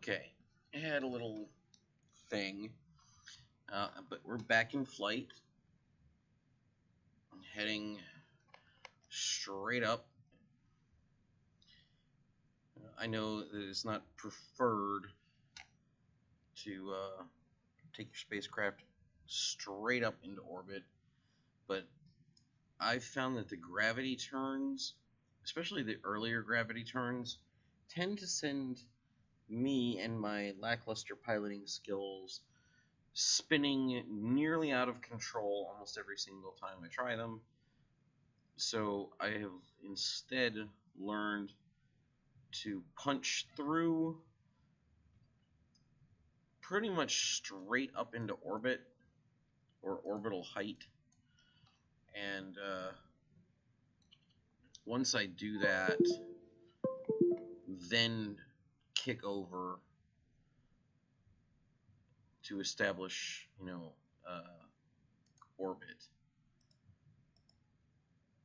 Okay, I had a little thing, but we're back in flight. I'm heading straight up. I know that it's not preferred to take your spacecraft straight up into orbit, but I've found that the gravity turns, especially the earlier gravity turns, tend to send me and my lackluster piloting skills spinning nearly out of control almost every single time I try them. So I have instead learned to punch through pretty much straight up into orbit or orbital height. And once I do that, then kick over to establish, orbit.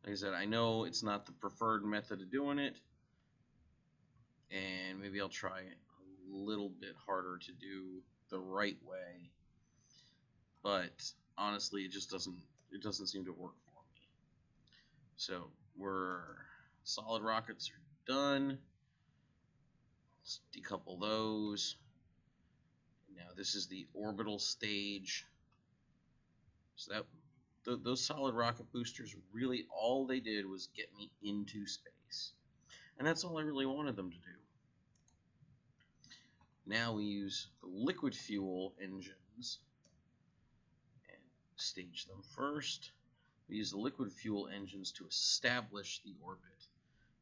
Like I said, I know it's not the preferred method of doing it, and maybe I'll try a little bit harder to do the right way. But honestly, it doesn't seem to work for me. So solid rockets are done. Let's decouple those. Now this is the orbital stage. So those solid rocket boosters, really all they did was get me into space. And that's all I really wanted them to do. Now we use the liquid fuel engines and stage them first. We use the liquid fuel engines to establish the orbit.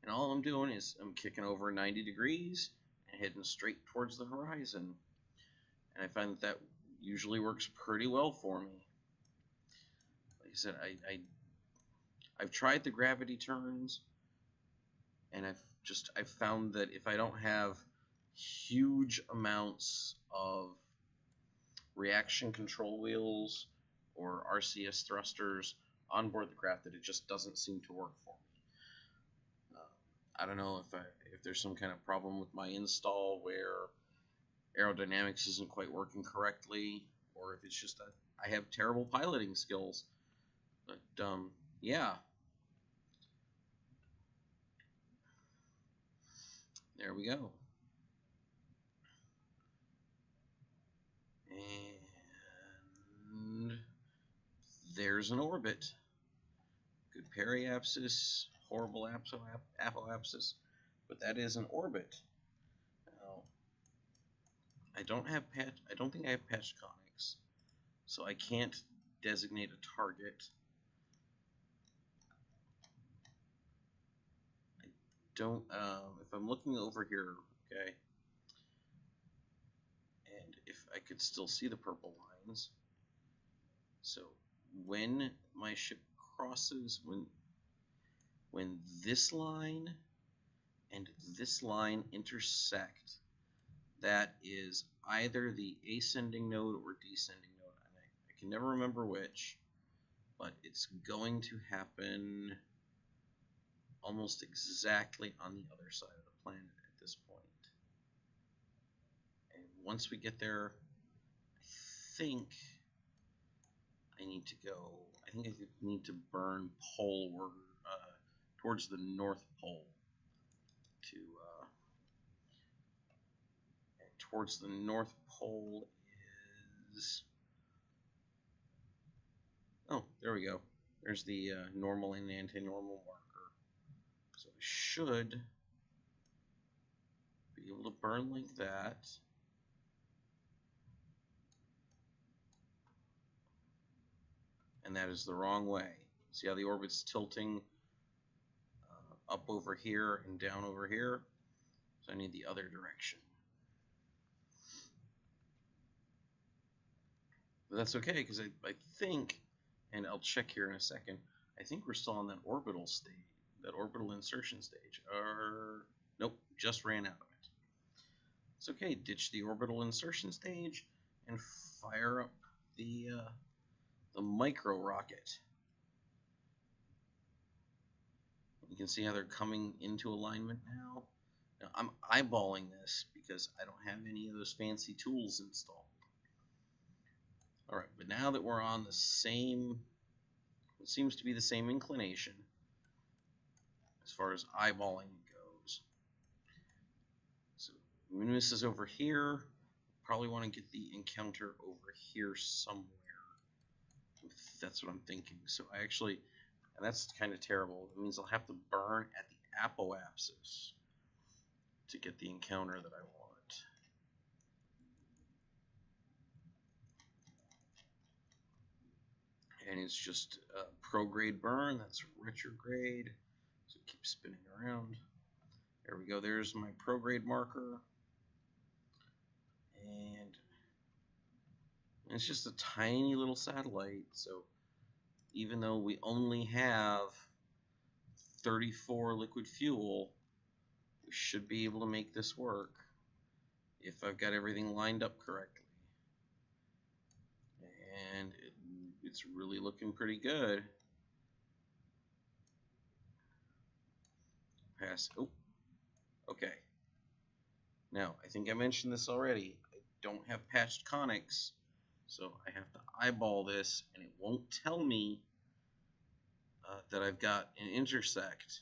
And all I'm doing is I'm kicking over 90 degrees and heading straight towards the horizon. And I find that usually works pretty well for me. Like I said, I've tried the gravity turns, and I've found that if I don't have huge amounts of reaction control wheels or RCS thrusters on board the craft, that it just doesn't seem to work for me. I don't know if there's some kind of problem with my install where aerodynamics isn't quite working correctly, or if it's just that I have terrible piloting skills. But yeah, there we go. And there's an orbit. Good periapsis, horrible apoapsis, but that is an orbit. Now, I don't think I have patch conics, so I can't designate a target. I don't. If I'm looking over here, okay, and if I could still see the purple lines. So when my ship crosses, when this line and this line intersect, that is either the ascending node or descending node. And I can never remember which, but it's going to happen almost exactly on the other side of the planet at this point. And once we get there, I think I need to burn poleward towards the North Pole and towards the North Pole is, oh, there we go. There's the normal and anti-normal marker. So I should be able to burn like that. And that is the wrong way. See how the orbit's tilting up over here and down over here? So I need the other direction. But that's okay, because I think, and I'll check here in a second, I think we're still on that orbital stage, that orbital insertion stage. Nope, just ran out of it. It's okay, ditch the orbital insertion stage and fire up the micro rocket. You can see how they're coming into alignment now. Now I'm eyeballing this because I don't have any of those fancy tools installed. Alright, but now that we're on the same, it seems to be the same inclination as far as eyeballing goes. So Moonus is over here. Probably want to get the encounter over here somewhere. That's what I'm thinking. So I actually, and that's kind of terrible. It means I'll have to burn at the apoapsis to get the encounter that I want. And it's just a prograde burn. That's retrograde. So it keeps spinning around. There we go. There's my prograde marker. And it's just a tiny little satellite. So even though we only have 34 liquid fuel, we should be able to make this work if I've got everything lined up correctly. And it's really looking pretty good. Pass. Oh, okay. Now, I think I mentioned this already. I don't have patched conics, so I have to eyeball this, and it won't tell me that I've got an intersect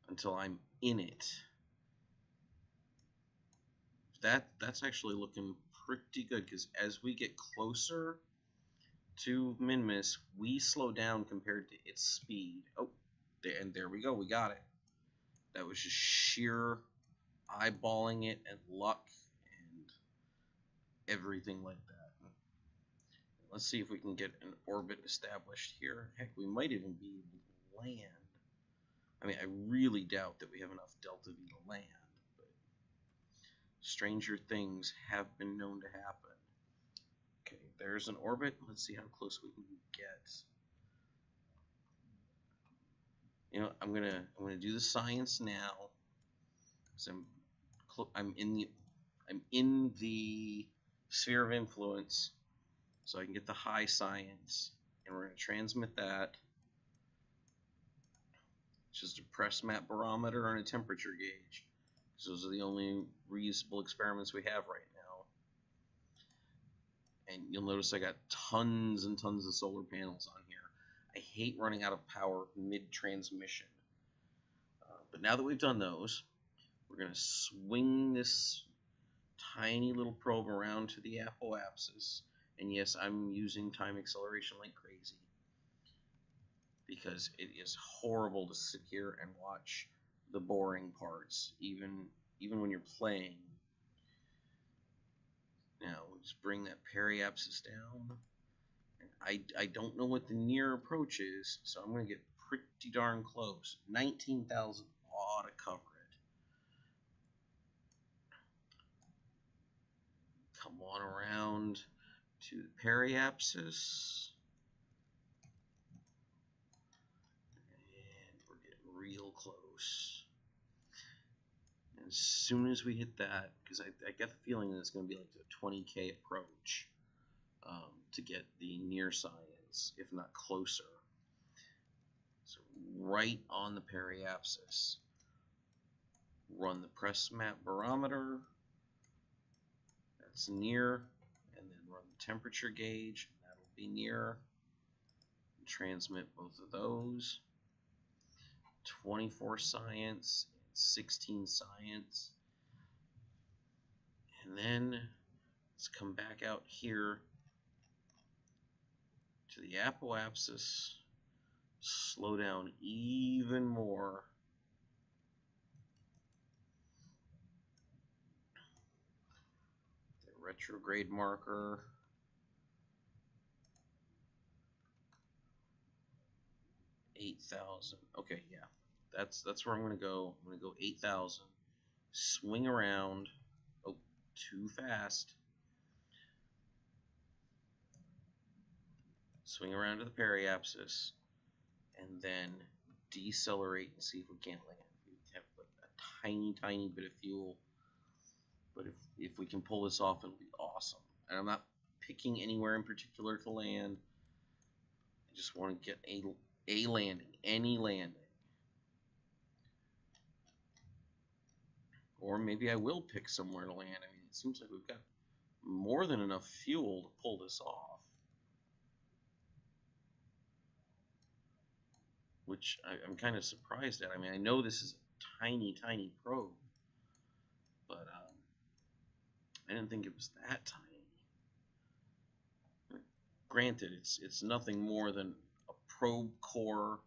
until I'm in it. That's actually looking pretty good, because as we get closer to Minmus, we slow down compared to its speed. Oh, and there we go, we got it. That was just sheer eyeballing it and luck and everything like that. Let's see if we can get an orbit established here. Heck, we might even be able to land. I mean, I really doubt that we have enough delta V to land, but stranger things have been known to happen. Okay, there's an orbit. Let's see how close we can get. You know, I'm gonna do the science now, because I'm in the sphere of influence, so I can get the high science, and we're gonna transmit that. It's just a press map barometer and a temperature gauge, because those are the only reusable experiments we have right now. And you'll notice I got tons and tons of solar panels on here. I hate running out of power mid-transmission. But now that we've done those, we're going to swing this tiny little probe around to the apoapsis. And yes, I'm using time acceleration like crazy, because it is horrible to sit here and watch the boring parts, even when you're playing. Now, let's bring that periapsis down. I don't know what the near approach is, so I'm going to get pretty darn close. 19,000 ought to cover it. Come on around to the periapsis. And we're getting real close. And as soon as we hit that, because I get the feeling that it's going to be like a 20K approach. To get the near science, if not closer. So right on the periapsis, run the press map barometer, that's near, and then run the temperature gauge, that'll be near, and transmit both of those. 24 science, and 16 science, and then let's come back out here to the apoapsis, slow down even more. The retrograde marker. $8,000. Okay, yeah. That's where I'm gonna go. I'm gonna go 8,000. Swing around. Oh, too fast. Swing around to the periapsis, and then decelerate and see if we can't land. We have like a tiny bit of fuel, but if we can pull this off, it'll be awesome. And I'm not picking anywhere in particular to land. I just want to get a landing, any landing. Or maybe I will pick somewhere to land. I mean, it seems like we've got more than enough fuel to pull this off. Which I'm kind of surprised at. I mean, I know this is a tiny, tiny probe, but I didn't think it was that tiny. Granted, it's nothing more than a probe core,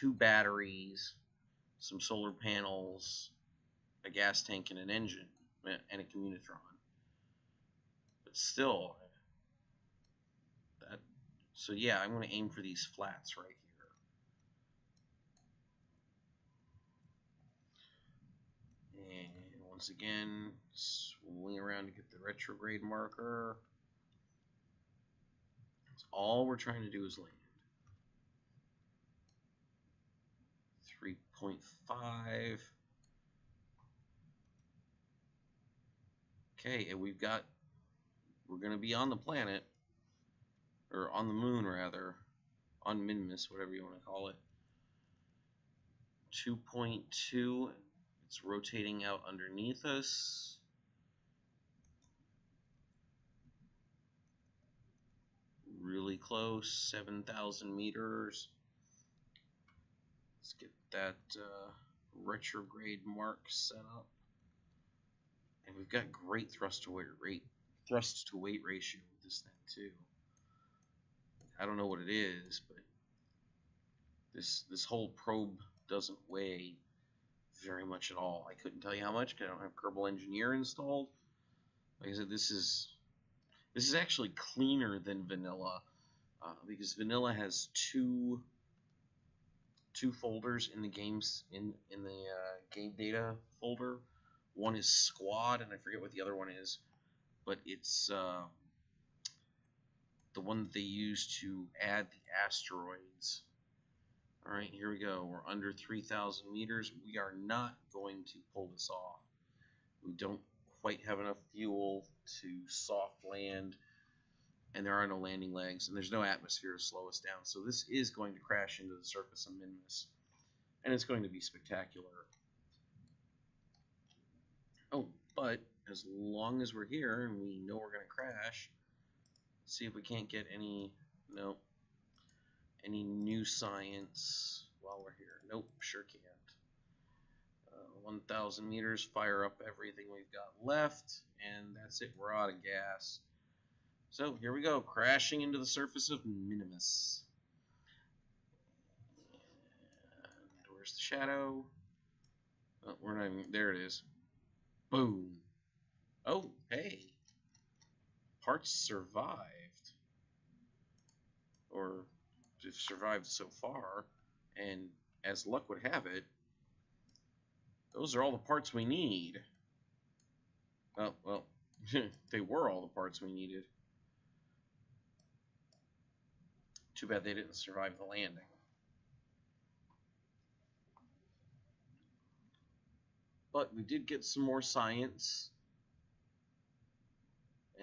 2 batteries, some solar panels, a gas tank, and an engine, and a communitron. But still, that. So yeah, I'm going to aim for these flats right here. And once again, swing around to get the retrograde marker. All we're trying to do is land. 3.5. Okay, and we're going to be on the planet, or on the moon rather, on Minmus, whatever you want to call it. 2.2, it's rotating out underneath us. Really close, 7,000 meters. Let's get that retrograde mark set up. And we've got great thrust to weight ratio with this thing too. I don't know what it is, but this whole probe doesn't weigh very much at all. I couldn't tell you how much because I don't have Kerbal Engineer installed. Like I said, this is actually cleaner than vanilla because vanilla has two folders in the games in the game data folder. One is squad, and I forget what the other one is, but it's the one that they use to add the asteroids. All right, here we go. We're under 3,000 meters. We are not going to pull this off. We don't quite have enough fuel to soft land, and there are no landing legs, and there's no atmosphere to slow us down. So this is going to crash into the surface of Minmus, and it's going to be spectacular. Oh, but as long as we're here and we know we're going to crash, let's see if we can't get any new science while we're here. Nope, sure can't. 1,000 meters, fire up everything we've got left, and that's it. We're out of gas. So here we go, crashing into the surface of Minimus. And where's the shadow? Oh, we're not even, there it is. Boom. Oh, hey. Parts survived. Or have survived so far. And as luck would have it, those are all the parts we need. Oh, well, they were all the parts we needed. Too bad they didn't survive the landing. But we did get some more science.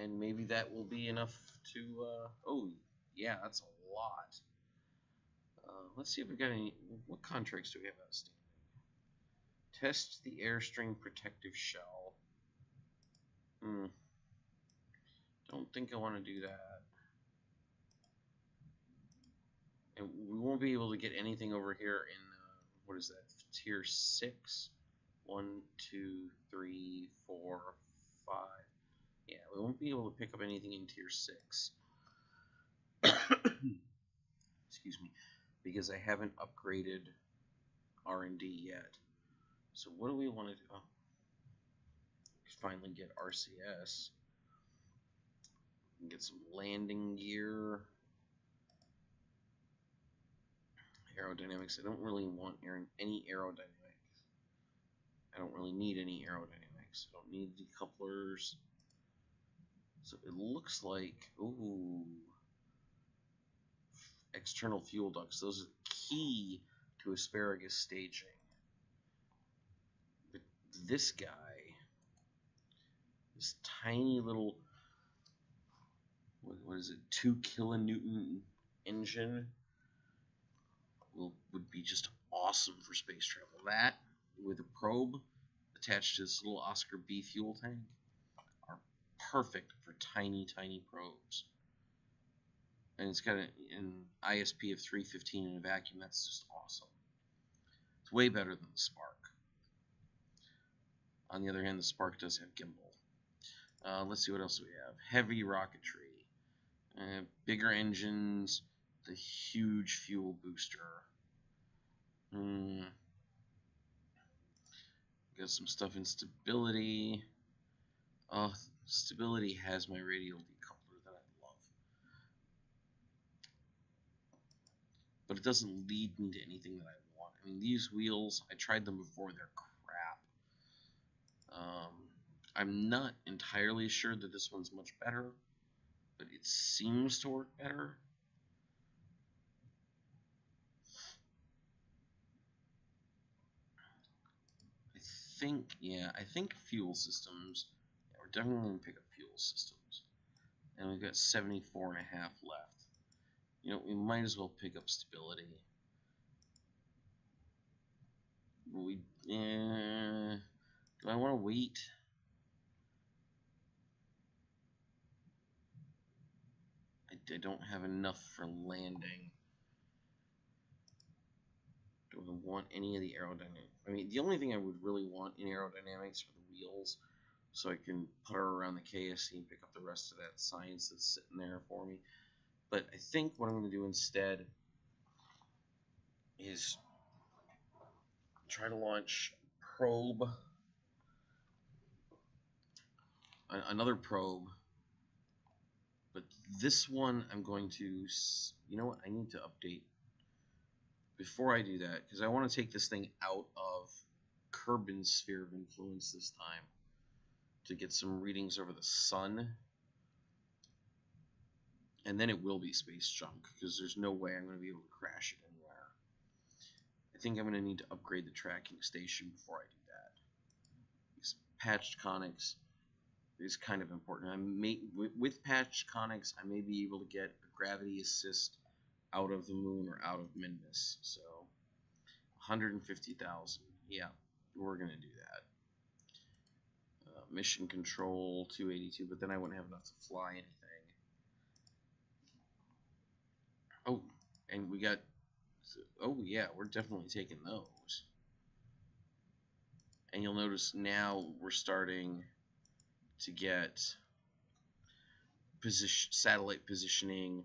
And maybe that will be enough to, oh, yeah, that's a lot. Let's see if we've got any, what contracts do we have outstanding? Test the airstream protective shell. Don't think I want to do that. And we won't be able to get anything over here in, what is that, tier 6? 1, 2, 3, 4, 5. Yeah, we won't be able to pick up anything in tier 6. Excuse me. Because I haven't upgraded R&D yet. So what do we want to do? Oh, finally get RCS. Get some landing gear. Aerodynamics. I don't really want any aerodynamics. I don't really need any aerodynamics. I don't need decouplers. So it looks like, ooh, external fuel ducts. Those are key to asparagus staging. But this guy, this tiny little, what is it, 2 kilonewton engine would be just awesome for space travel. That with a probe, a attached to this little Oscar B fuel tank are perfect for tiny, tiny probes. And it's got an ISP of 315 in a vacuum. That's just awesome. It's way better than the Spark. On the other hand, the Spark does have gimbal. Let's see what else we have. Heavy rocketry. Bigger engines. The huge fuel booster. Got some stuff in stability. Stability has my radial decoupler that I love. But it doesn't lead me to anything that I want. I mean, these wheels, I tried them before, they're crap. I'm not entirely sure that this one's much better, but it seems to work better. I think fuel systems, we're definitely going to pick up fuel systems. And we've got 74.5 left. You know, we might as well pick up stability. Do I want to wait? I don't have enough for landing. Do I want any of the aerodynamics? I mean, the only thing I would really want in aerodynamics are the wheels, so I can putter around the KSC and pick up the rest of that science that's sitting there for me. But I think what I'm going to do instead is try to launch probe, another probe, but this one I'm going to, you know what, I need to update before I do that, because I want to take this thing out of Kerbin's sphere of influence this time to get some readings over the sun, and then it will be space junk, because there's no way I'm going to be able to crash it anywhere. I think I'm going to need to upgrade the tracking station before I do that. These patched conics is kind of important. With patched conics, I may be able to get a gravity assist out of the moon or out of Minmus. So 150,000. Yeah, we're going to do that. Mission control 282, but then I wouldn't have enough to fly anything. Oh, and we got, oh yeah, we're definitely taking those. And you'll notice now we're starting to get satellite positioning,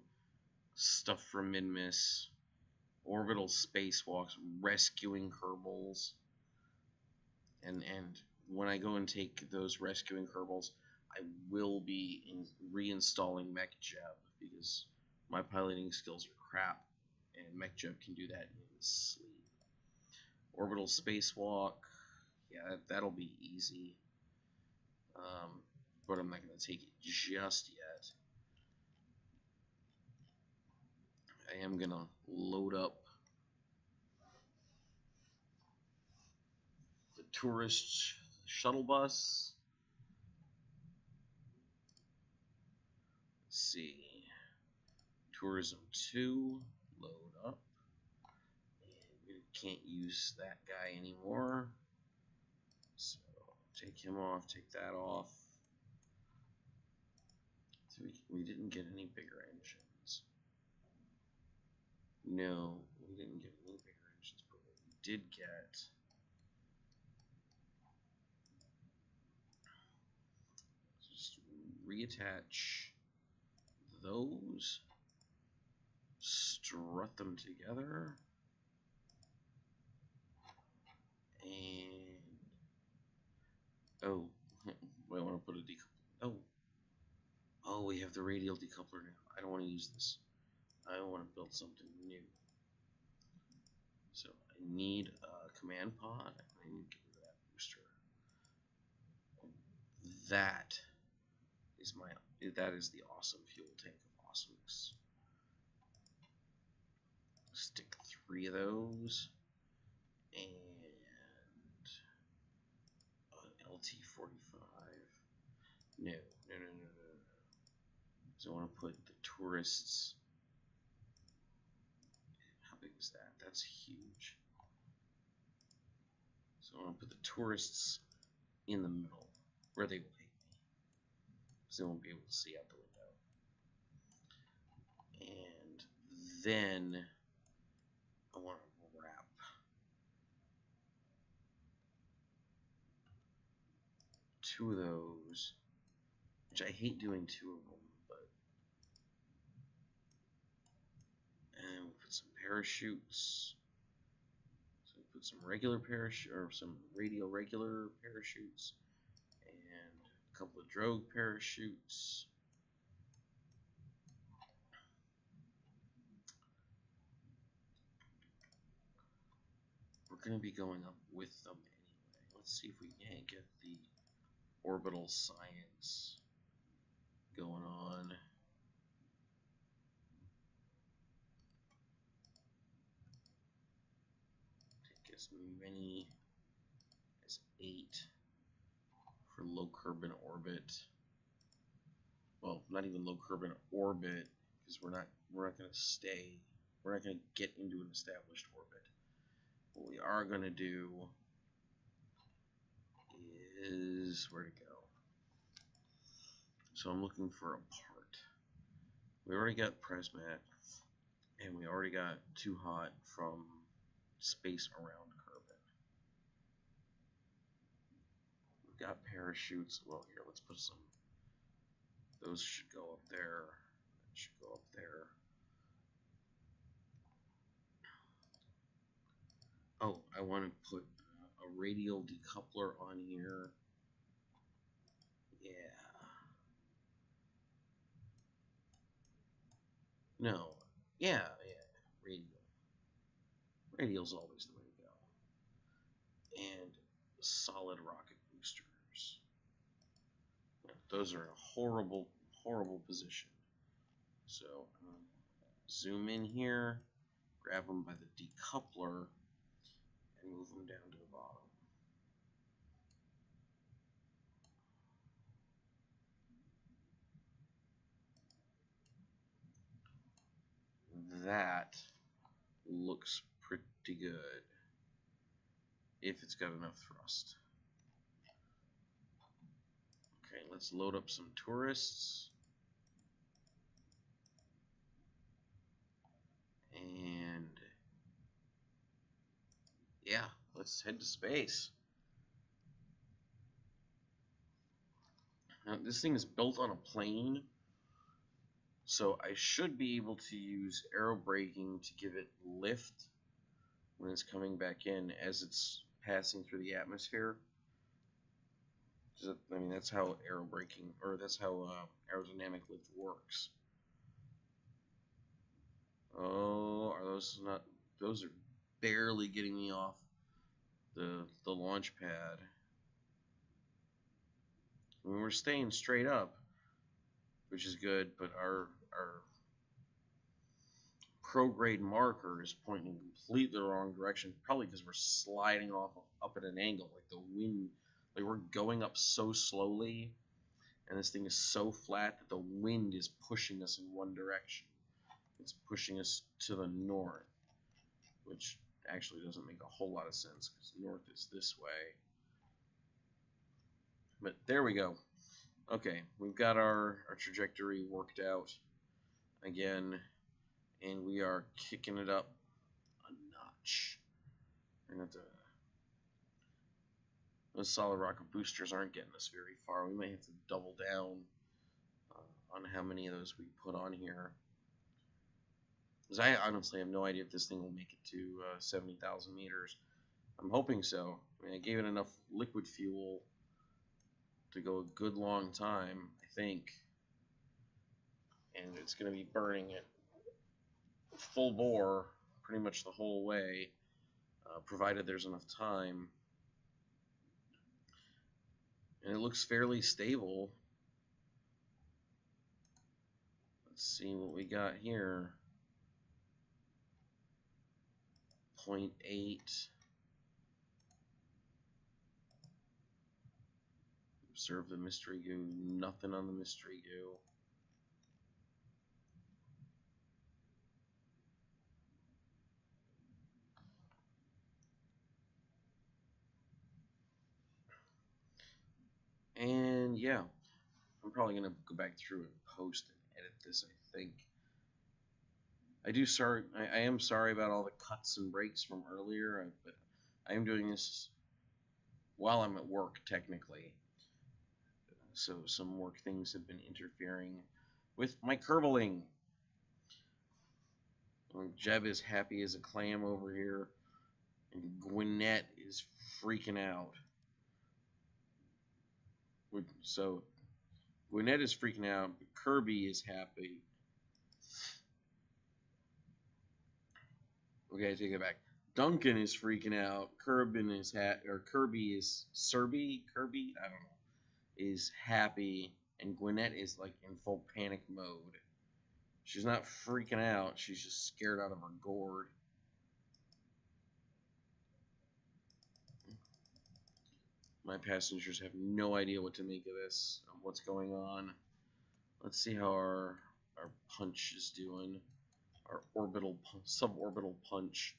stuff from Minmus, orbital spacewalks, rescuing Kerbals. And when I go and take those rescuing Kerbals, I will be reinstalling MechJeb, because my piloting skills are crap, and MechJeb can do that in his sleep. Orbital spacewalk, yeah, that'll be easy. But I'm not going to take it just yet. I am going to load up the tourist shuttle bus. Let's see. Tourism 2, load up. And we can't use that guy anymore. So take him off, take that off. So we didn't get any bigger engines. No, we didn't get any bigger engines, but what we did get, just reattach those, strut them together, and oh, I want to put a decoupler. Oh, we have the radial decoupler now. I don't want to use this. I want to build something new. So I need a command pod. I need to get rid of that booster. That is the awesome fuel tank of awesomeness. Stick 3 of those and an LT-45. No. So I want to put the tourists. How big is that? That's huge. So I want to put the tourists in the middle, where they will hit me, because they won't be able to see out the window. And then I want to wrap two of those, which I hate doing two of them, but and we'll put some parachutes. So we put some regular parachute or some radial regular parachutes and a couple of drogue parachutes. We're going to be going up with them anyway. Let's see if we can't get the orbital science going on. Take as many as 8 for low Kerbal orbit. Well, not even low Kerbal orbit, because we're not going to stay. We're not going to get into an established orbit. What we are going to do is where to go. So I'm looking for a part. We already got Presmat, and we already got Too Hot from space around Kerbal. We've got parachutes. Well, here, let's put some. Those should go up there. That should go up there. Oh, I want to put a radial decoupler on here. Yeah. No. Yeah. Radial. Radial's always the way to go. And solid rocket boosters. Those are in a horrible, horrible position. So zoom in here, grab them by the decoupler, and move them down to the bottom. That looks pretty good if it's got enough thrust. Okay, let's load up some tourists. And yeah, let's head to space. Now, this thing is built on a plane, so I should be able to use aero braking to give it lift when it's coming back in as it's passing through the atmosphere. I mean, that's how aero braking, or that's how aerodynamic lift works. Oh, are those not? Those are barely getting me off the launch pad. I mean, we're staying straight up, which is good, but our prograde marker is pointing completely the wrong direction, probably because we're sliding off up at an angle, like the wind, like we're going up so slowly, and this thing is so flat that the wind is pushing us in one direction. It's pushing us to the north, which actually doesn't make a whole lot of sense because north is this way. But there we go. Okay, we've got our trajectory worked out again, and we are kicking it up a notch. We're gonna have to, those solid rocket boosters aren't getting us very far. We might have to double down on how many of those we put on here. Because I honestly have no idea if this thing will make it to 70,000 meters. I'm hoping so. I mean, I gave it enough liquid fuel to go a good long time, I think. And it's going to be burning it full bore pretty much the whole way, provided there's enough time. And it looks fairly stable. Let's see what we got here. 0.8. Observe the mystery goo. Nothing on the mystery goo. yeah, I'm probably gonna go back through and post and edit this. I think I am sorry about all the cuts and breaks from earlier, but I am doing this while I'm at work technically. So some work things have been interfering with my Kerbaling. Jeb is happy as a clam over here, and Gwinnett is freaking out. So Gwinnett is freaking out, but Kirby is happy. Okay, I take it back. Duncan is freaking out. Kirby is Kirby, I don't know, is happy, and Gwinnett is like in full panic mode. She's not freaking out. She's just scared out of her gourd. My passengers have no idea what to make of this, what's going on. Let's see how our punch is doing. Our suborbital punch,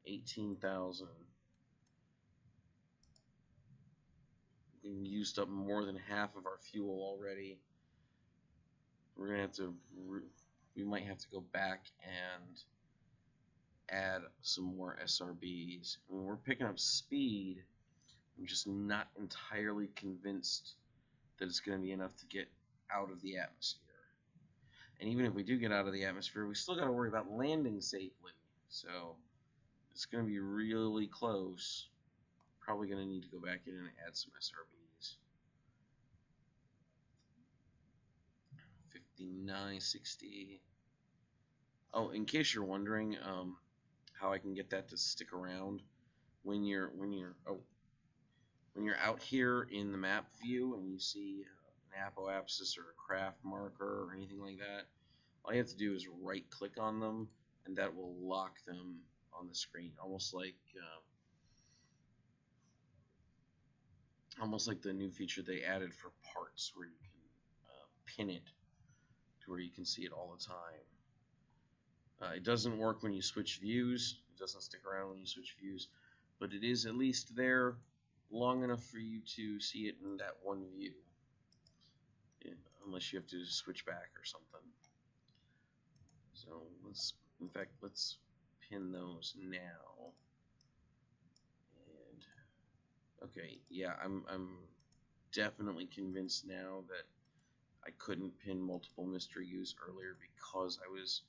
18,000. We used up more than half of our fuel already. We're gonna have to. We might have to go back and add some more SRBs. I mean, we're picking up speed. I'm just not entirely convinced that it's going to be enough to get out of the atmosphere. And even if we do get out of the atmosphere, we still got to worry about landing safely. So it's going to be really close. Probably going to need to go back in and add some SRBs. 5960. Oh, in case you're wondering how I can get that to stick around, when you're out here in the map view and you see an apoapsis or a craft marker or anything like that, all you have to do is right click on them and that will lock them on the screen, almost like the new feature they added for parts where you can pin it to where you can see it all the time. It doesn't work when you switch views. It doesn't stick around when you switch views, but it is at least there long enough for you to see it in that one view, unless you have to switch back or something. So let's pin those now. And okay, yeah, I'm definitely convinced now that I couldn't pin multiple mystery goose earlier because I was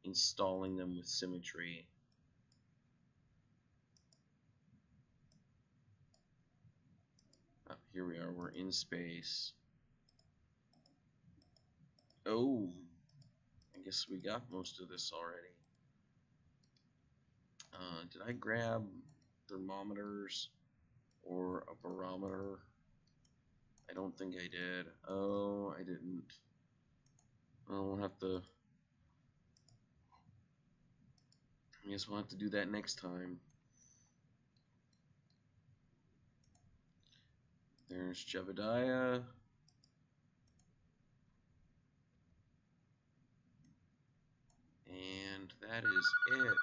installing them with symmetry. Here we are, we're in space. Oh, I guess we got most of this already. Did I grab thermometers or a barometer? I don't think I did. Oh, I didn't. I'll have to. I guess we'll have to do that next time. There's Jebediah. And that is it.